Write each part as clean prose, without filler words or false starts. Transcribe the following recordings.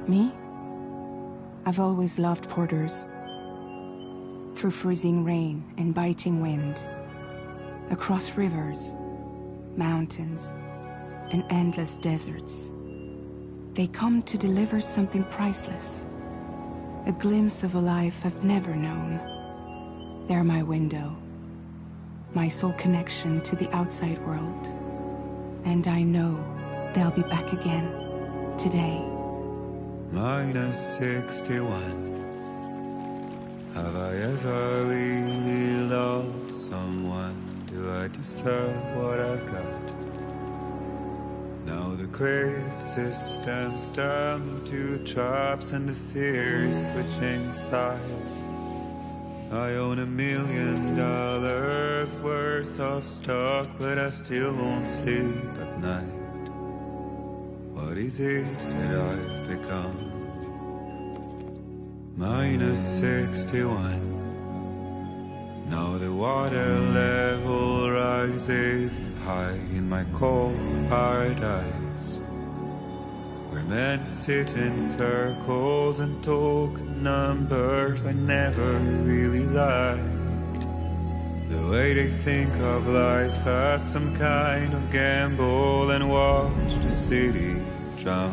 Me? I've always loved porters. Through freezing rain and biting wind, across rivers, mountains, and endless deserts, they come to deliver something priceless, a glimpse of a life I've never known. They're my window, my sole connection to the outside world, and I know they'll be back again today. Minus 61. Have I ever really loved someone? Do I deserve what I've got? Now the grave system's turned into traps and the fear is switching sides. I own $1 million worth of stock, but I still won't sleep at night. What is it that I've become? Minus 61. Now the water level rises high in my cold paradise, where men sit in circles and talk numbers I never really liked. The way they think of life as some kind of gamble and watch the city drown.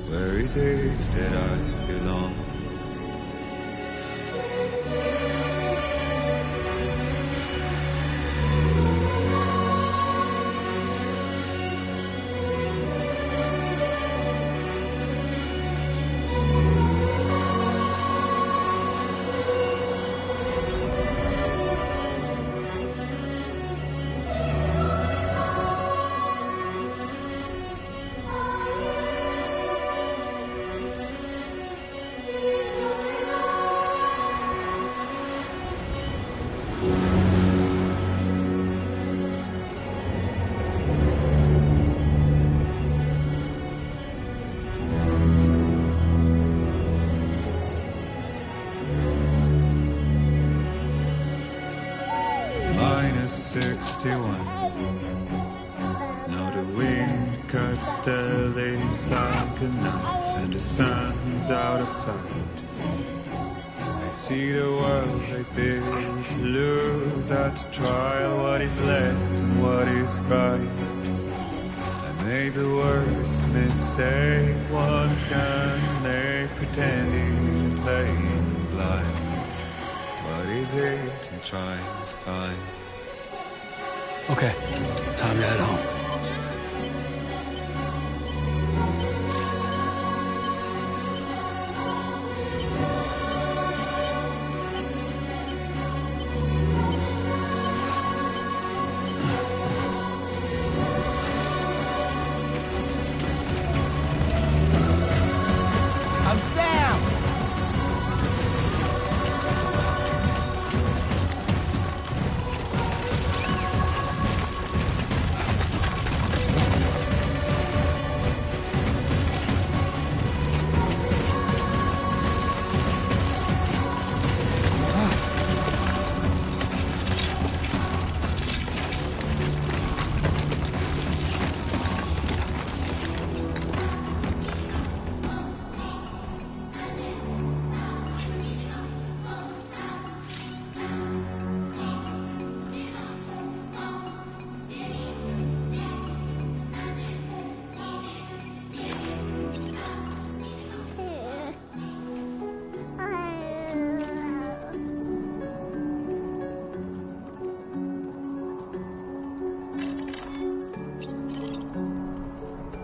Where is it that I belong? Minus 61. Now the wind cuts the leaves like a knife and the sun is out of sight. I see the world they build to lose at the trial, what is left and what is right. I made the worst mistake one can make, pretending and playing blind. What is it I'm trying to find? Okay, time to head home. I'm Sam!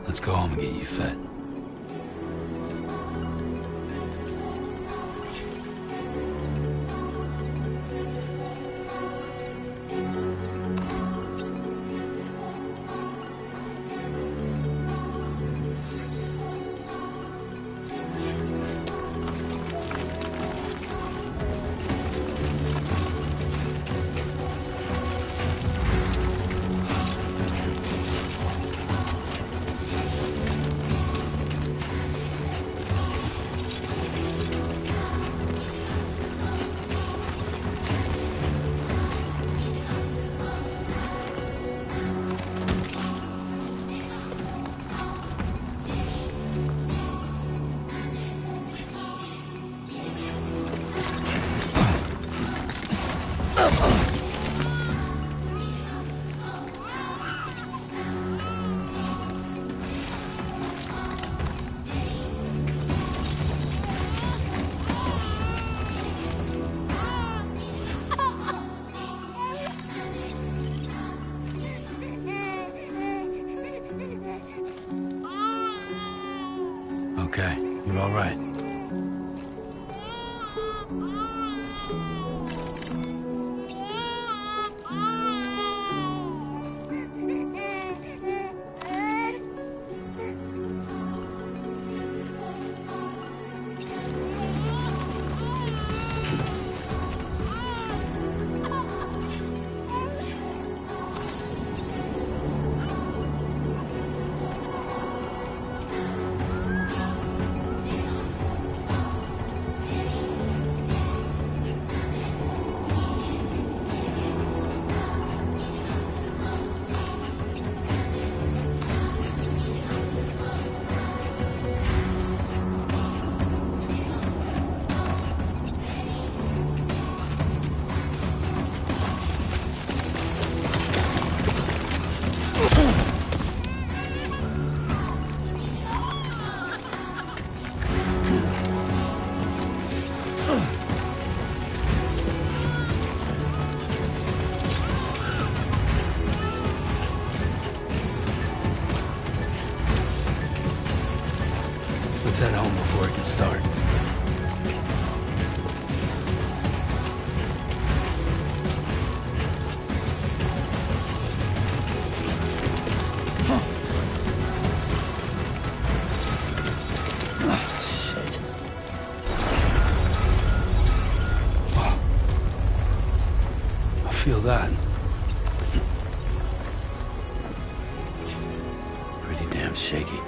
Let's go home and get you fed. Okay, you're all right. Let's head home before it gets dark. Feel that? Pretty damn shaky.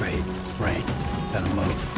straight. Rain. Gotta move.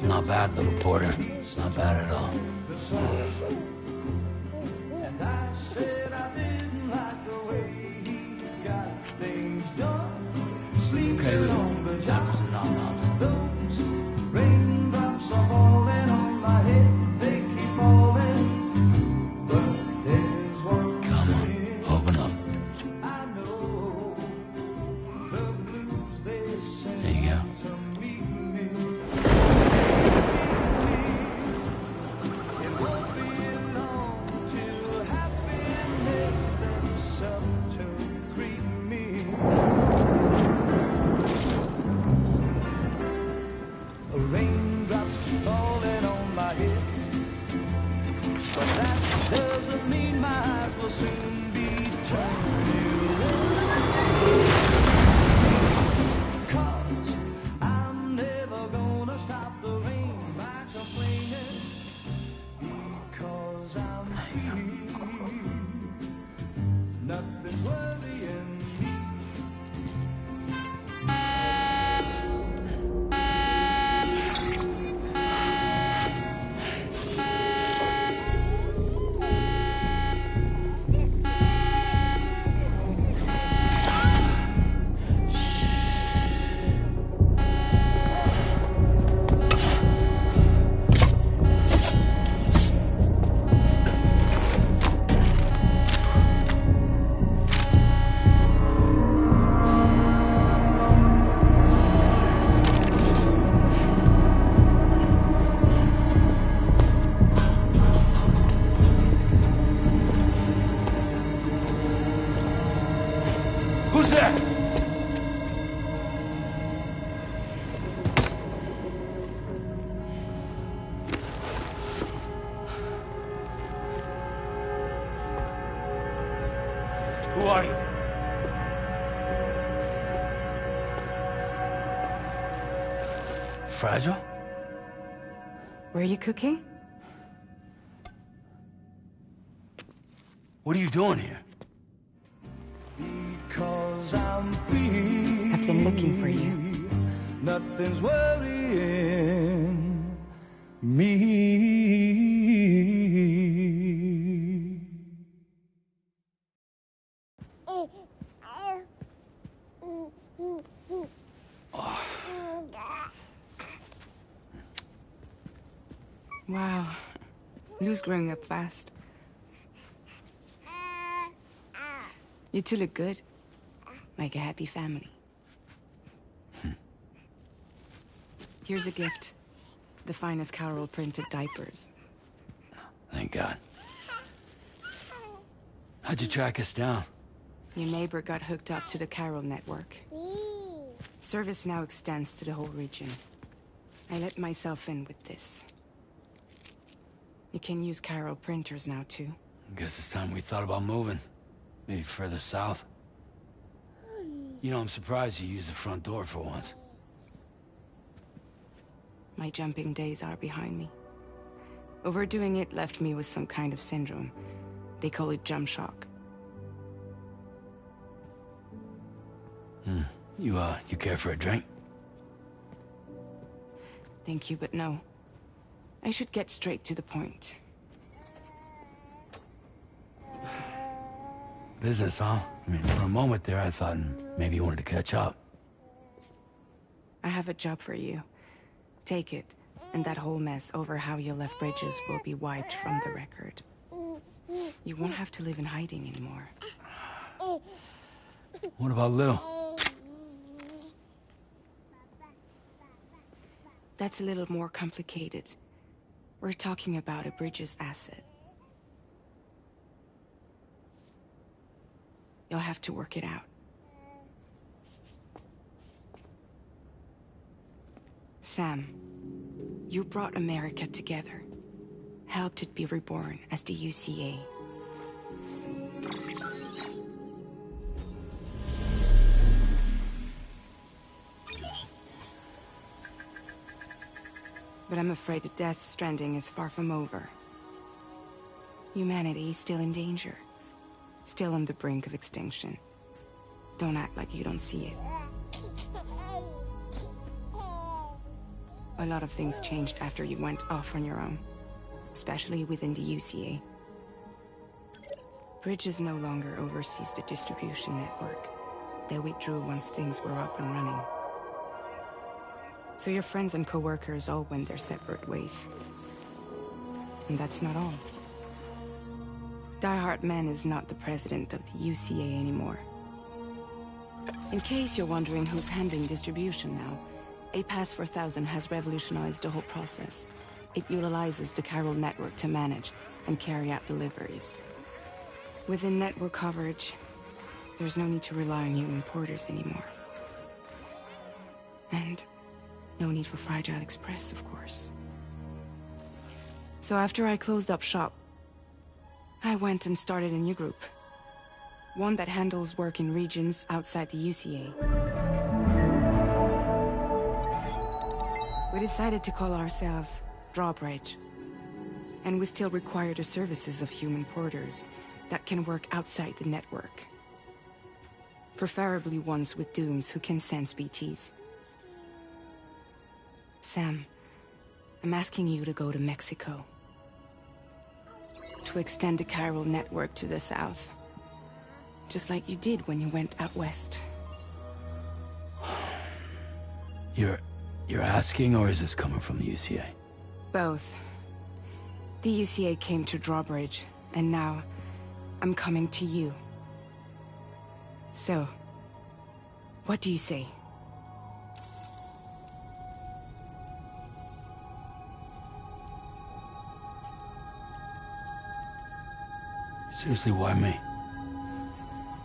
Not bad, little porter. Not bad at all. Okay, Lou. Time for some nom-noms. Raindrops are falling on my head, they keep falling. But that doesn't mean my eyes will soon be turning red. 'Cause I'm never gonna stop the rain by complaining. Because I'm free. Nothing's worrying me. Who's there? Who are you? Fragile? Were you cooking? What are you doing here? Because I'm free. I've been looking for you. Nothing's worrying me. Wow. Lou's growing up fast. You two look good. Like a happy family. Here's a gift. The finest Carol printed diapers. Thank God. How'd you track us down? Your neighbor got hooked up to the Carol network. Service now extends to the whole region. I let myself in with this. You can use Carol printers now, too. Guess it's time we thought about moving. Maybe further south. You know, I'm surprised you used the front door for once. My jumping days are behind me. Overdoing it left me with some kind of syndrome. They call it jump shock. You care for a drink? Thank you, but no. I should get straight to the point. Business, huh? I mean, for a moment there, I thought maybe you wanted to catch up. I have a job for you. Take it, and that whole mess over how you left Bridges will be wiped from the record. You won't have to live in hiding anymore. What about Lou? That's a little more complicated. We're talking about a Bridges asset. You'll have to work it out. Sam, you brought America together. Helped it be reborn as the UCA. But I'm afraid that Death Stranding is far from over. Humanity is still in danger. Still on the brink of extinction. Don't act like you don't see it. A lot of things changed after you went off on your own. Especially within the UCA. Bridges no longer oversees the distribution network. They withdrew once things were up and running. So your friends and co-workers all went their separate ways. And that's not all. Die Hartman is not the president of the UCA anymore. In case you're wondering who's handling distribution now, A Pass 4000 has revolutionized the whole process. It utilizes the Carol network to manage and carry out deliveries. Within network coverage, there's no need to rely on human porters anymore. And no need for Fragile Express, of course. So after I closed up shop, I went and started a new group. One that handles work in regions outside the UCA. We decided to call ourselves Drawbridge. And we still require the services of human porters that can work outside the network. Preferably ones with dooms who can sense BTs. Sam, I'm asking you to go to Mexico. To extend the chiral network to the south. Just like you did when you went out west. You're asking, or is this coming from the UCA? Both. The UCA came to Drawbridge, and now I'm coming to you. So, what do you say? Seriously, why me?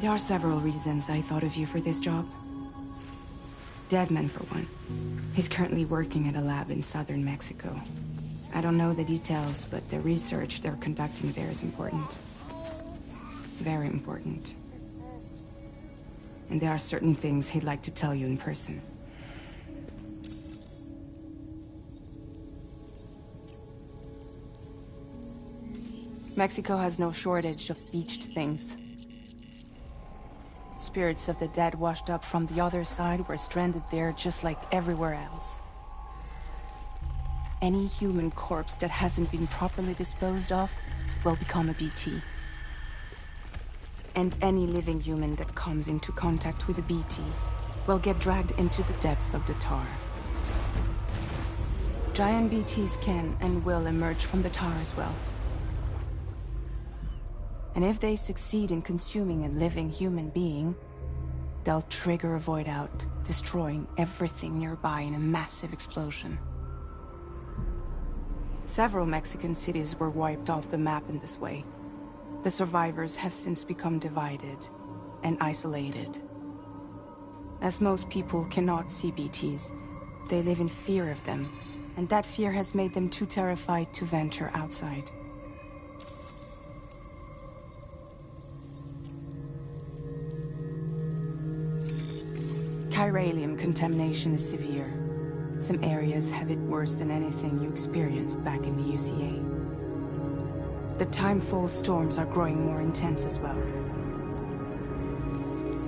There are several reasons I thought of you for this job. Deadman, for one. He's currently working at a lab in southern Mexico. I don't know the details, but the research they're conducting there is important. Very important. And there are certain things he'd like to tell you in person. Mexico has no shortage of beached things. Spirits of the dead washed up from the other side were stranded there just like everywhere else. Any human corpse that hasn't been properly disposed of will become a BT. And any living human that comes into contact with a BT will get dragged into the depths of the tar. Giant BTs can and will emerge from the tar as well. And if they succeed in consuming a living human being, they'll trigger a void out, destroying everything nearby in a massive explosion. Several Mexican cities were wiped off the map in this way. The survivors have since become divided and isolated. As most people cannot see BTs, they live in fear of them, and that fear has made them too terrified to venture outside. Chiralium contamination is severe. Some areas have it worse than anything you experienced back in the UCA. The timefall storms are growing more intense as well.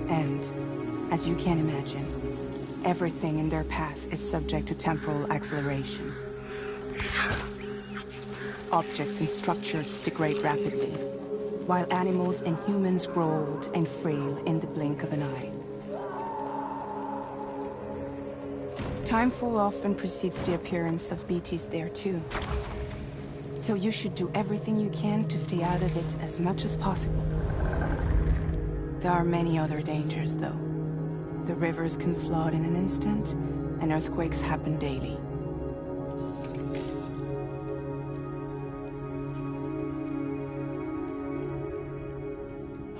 And, as you can imagine, everything in their path is subject to temporal acceleration. Objects and structures degrade rapidly, while animals and humans grow old and frail in the blink of an eye. Timefall often precedes the appearance of BTs there too. So you should do everything you can to stay out of it as much as possible. There are many other dangers, though. The rivers can flood in an instant, and earthquakes happen daily.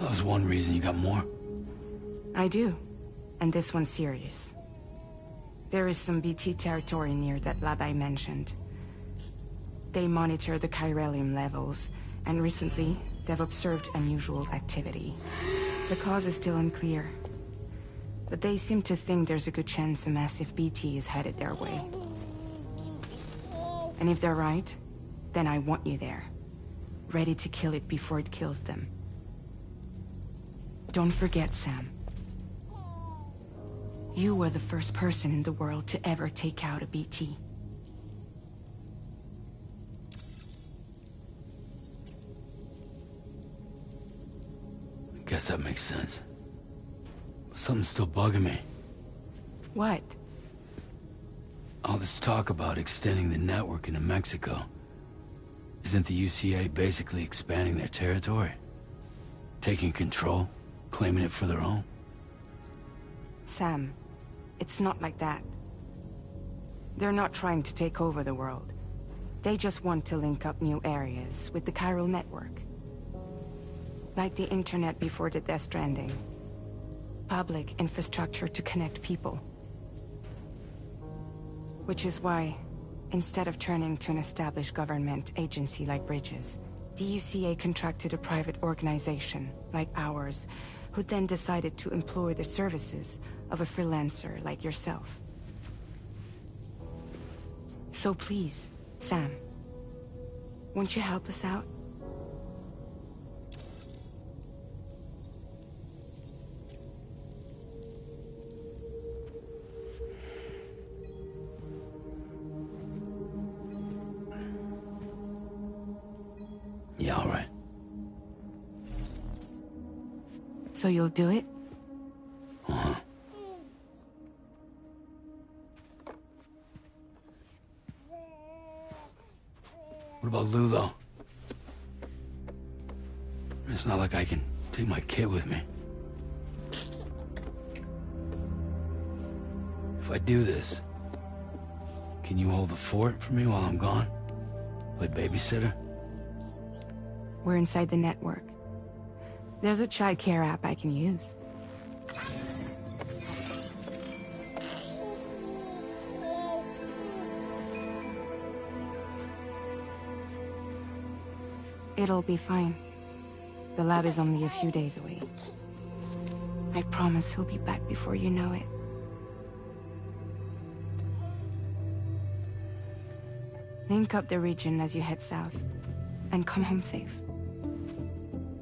That was one reason. You got more? I do. And this one's serious. There is some BT territory near that lab I mentioned. They monitor the chiralium levels, and recently, they've observed unusual activity. The cause is still unclear, but they seem to think there's a good chance a massive BT is headed their way. And if they're right, then I want you there, ready to kill it before it kills them. Don't forget, Sam. You were the first person in the world to ever take out a BT. Guess that makes sense. But something's still bugging me. What? All this talk about extending the network into Mexico. Isn't the UCA basically expanding their territory? Taking control? Claiming it for their own? Sam, it's not like that. They're not trying to take over the world. They just want to link up new areas with the chiral network. Like the internet before the Death Stranding. Public infrastructure to connect people. Which is why, instead of turning to an established government agency like Bridges, The UCA contracted a private organization, like ours, who then decided to employ the services of a freelancer like yourself. So please, Sam, won't you help us out? Yeah, all right. So you'll do it? Uh-huh. What about Lou, though? It's not like I can take my kid with me. If I do this, can you hold the fort for me while I'm gone? Play babysitter? We're inside the network. There's a child care app I can use. It'll be fine. The lab is only a few days away. I promise he'll be back before you know it. Link up the region as you head south, and come home safe.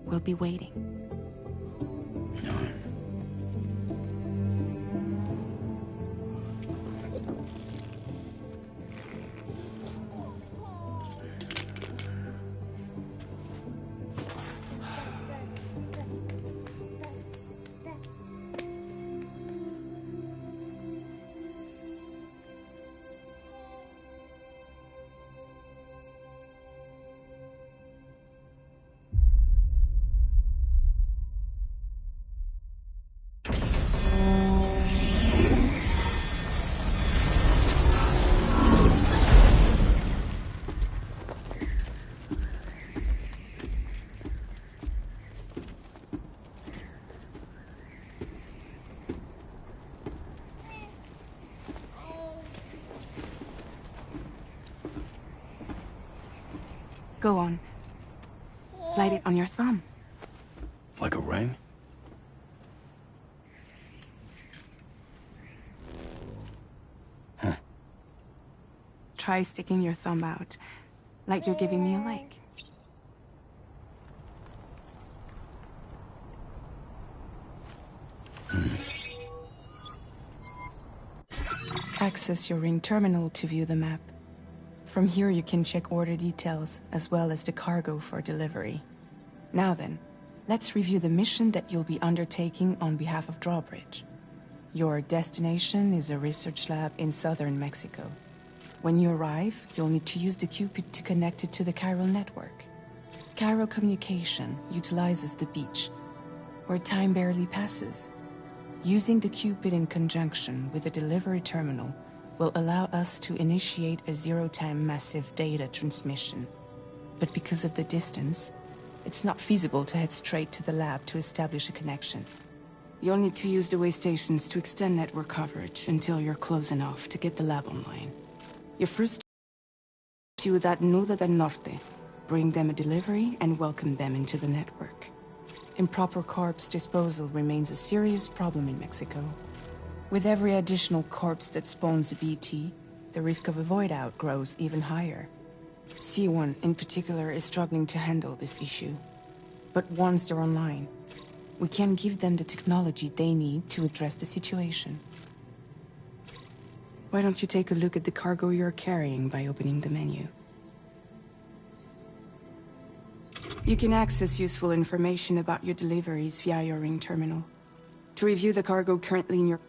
We'll be waiting. All right. Go on. Slide it on your thumb. Like a ring? Huh. Try sticking your thumb out, like you're giving me a like. Access your ring terminal to view the map. From here you can check order details, as well as the cargo for delivery. Now then, let's review the mission that you'll be undertaking on behalf of Drawbridge. Your destination is a research lab in southern Mexico. When you arrive, you'll need to use the Cupid to connect it to the chiral network. Chiral communication utilizes the beach, where time barely passes. Using the Cupid in conjunction with the delivery terminal will allow us to initiate a zero-time massive data transmission. But because of the distance, it's not feasible to head straight to the lab to establish a connection. You'll need to use the way stations to extend network coverage until you're close enough to get the lab online. Your first Ciudad Nuda del Norte. Bring them a delivery and welcome them into the network. Improper corpse disposal remains a serious problem in Mexico. With every additional corpse that spawns a BT, the risk of a void out grows even higher. C1 in particular is struggling to handle this issue. But once they're online, we can give them the technology they need to address the situation. Why don't you take a look at the cargo you're carrying by opening the menu? You can access useful information about your deliveries via your ring terminal. To review the cargo currently in your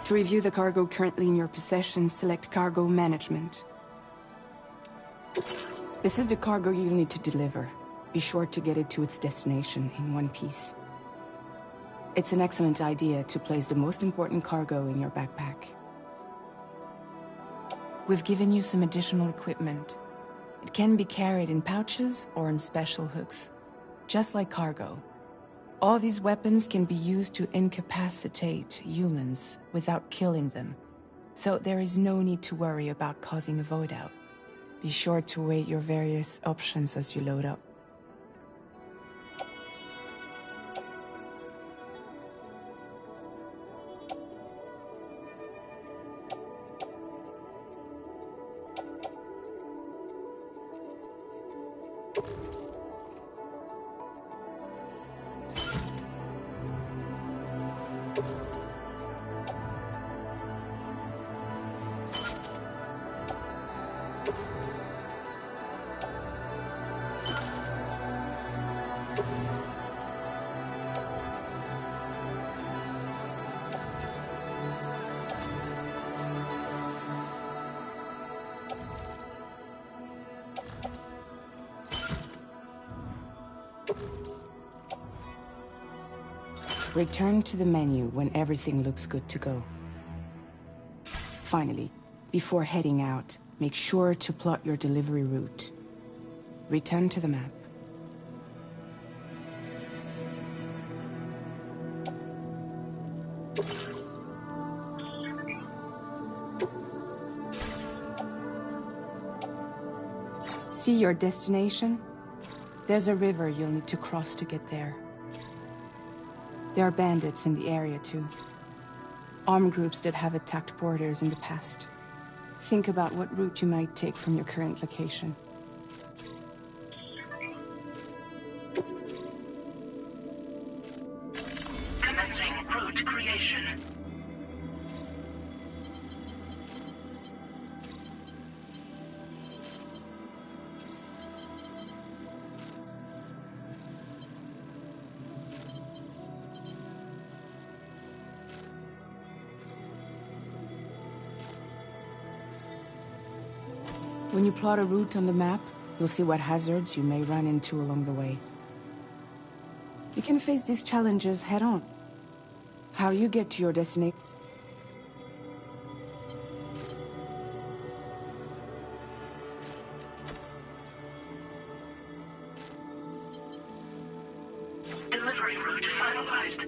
To review the cargo currently in your possession, select Cargo Management. This is the cargo you'll need to deliver. Be sure to get it to its destination in one piece. It's an excellent idea to place the most important cargo in your backpack. We've given you some additional equipment. It can be carried in pouches or in special hooks, just like cargo. All these weapons can be used to incapacitate humans without killing them, so there is no need to worry about causing a void out. Be sure to weigh your various options as you load up. Return to the menu when everything looks good to go. Finally, before heading out, make sure to plot your delivery route. Return to the map. See your destination? There's a river you'll need to cross to get there. There are bandits in the area too. Armed groups that have attacked borders in the past. Think about what route you might take from your current location. Commencing route creation. When you plot a route on the map, you'll see what hazards you may run into along the way. You can face these challenges head-on. How you get to your destination. Delivery route finalized.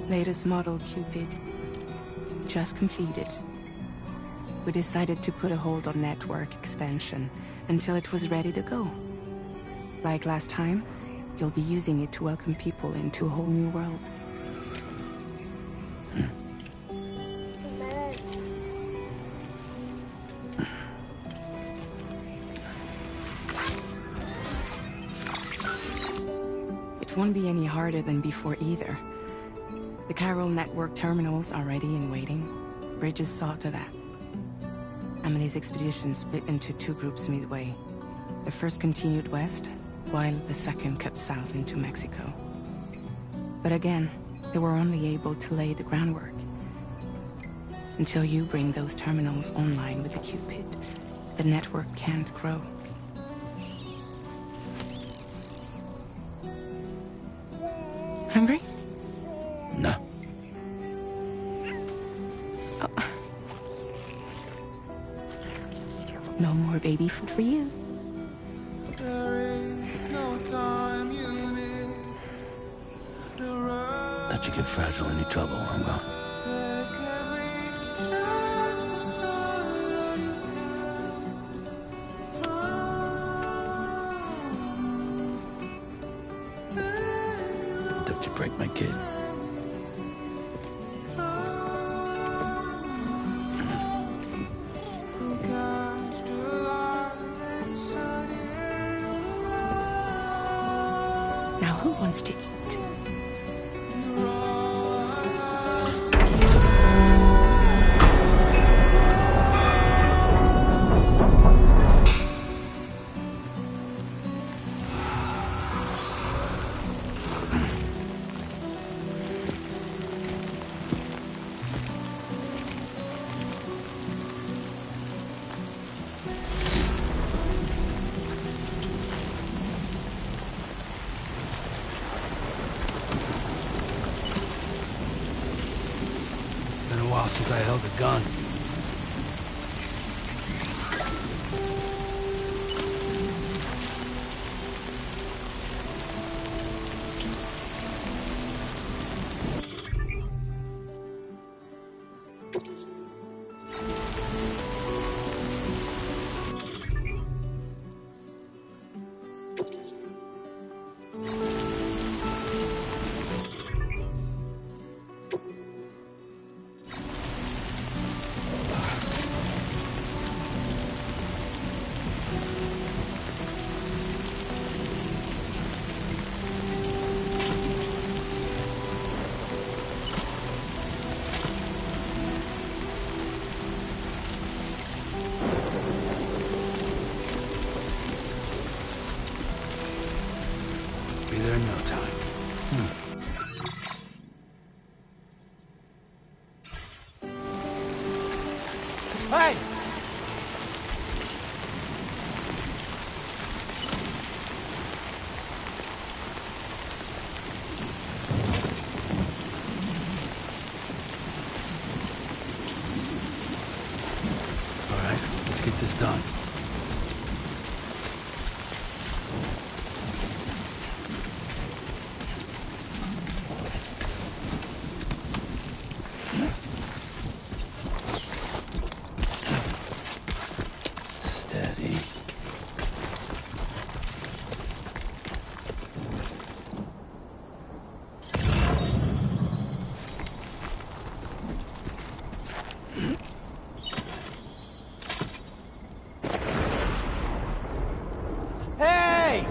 Latest model Cupid. Just completed. We decided to put a hold on network expansion until it was ready to go. Like last time, you'll be using it to welcome people into a whole new world. It won't be any harder than before either. The Chiral network terminals are ready and waiting. Bridges saw to that. Emily's expedition split into two groups midway. The first continued west, while the second cut south into Mexico. But again, they were only able to lay the groundwork. Until you bring those terminals online with the Cupid, the network can't grow. Hungry? No. Oh. No more baby food for you. Let you get fragile, any trouble, I'm gone. Don't you break my kid. Now who wants to eat? while since I held a gun. Be there in no time. Hey! All right, let's get this done. Steady. Hey!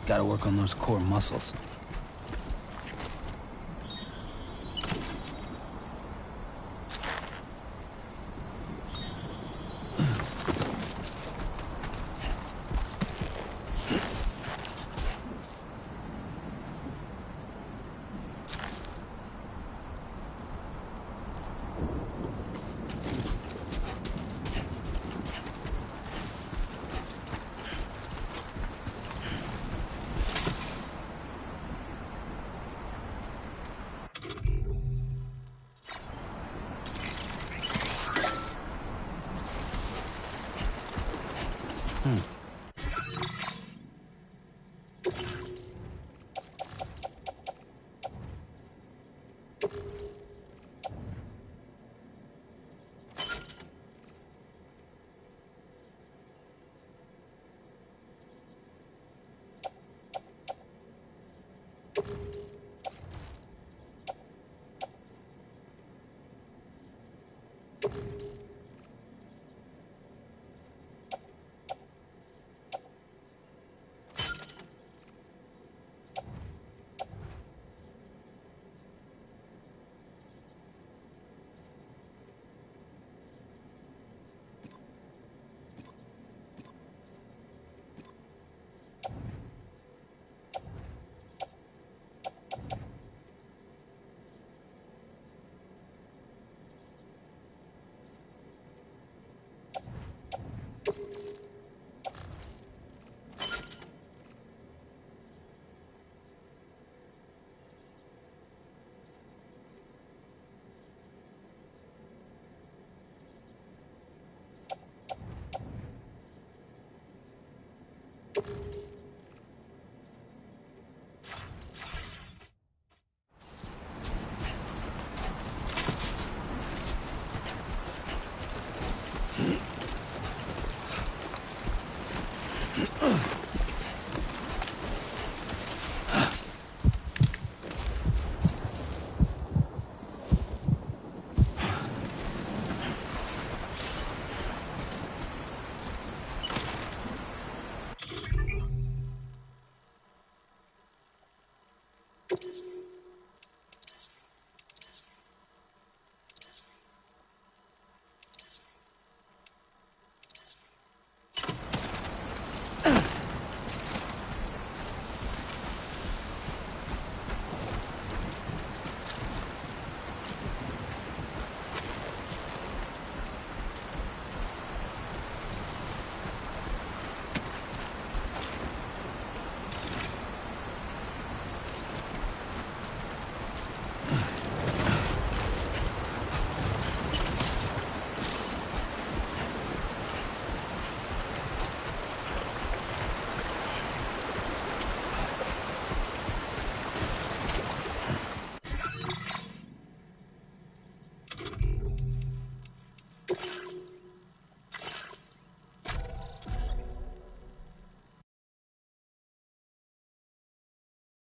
Gotta work on those core muscles. You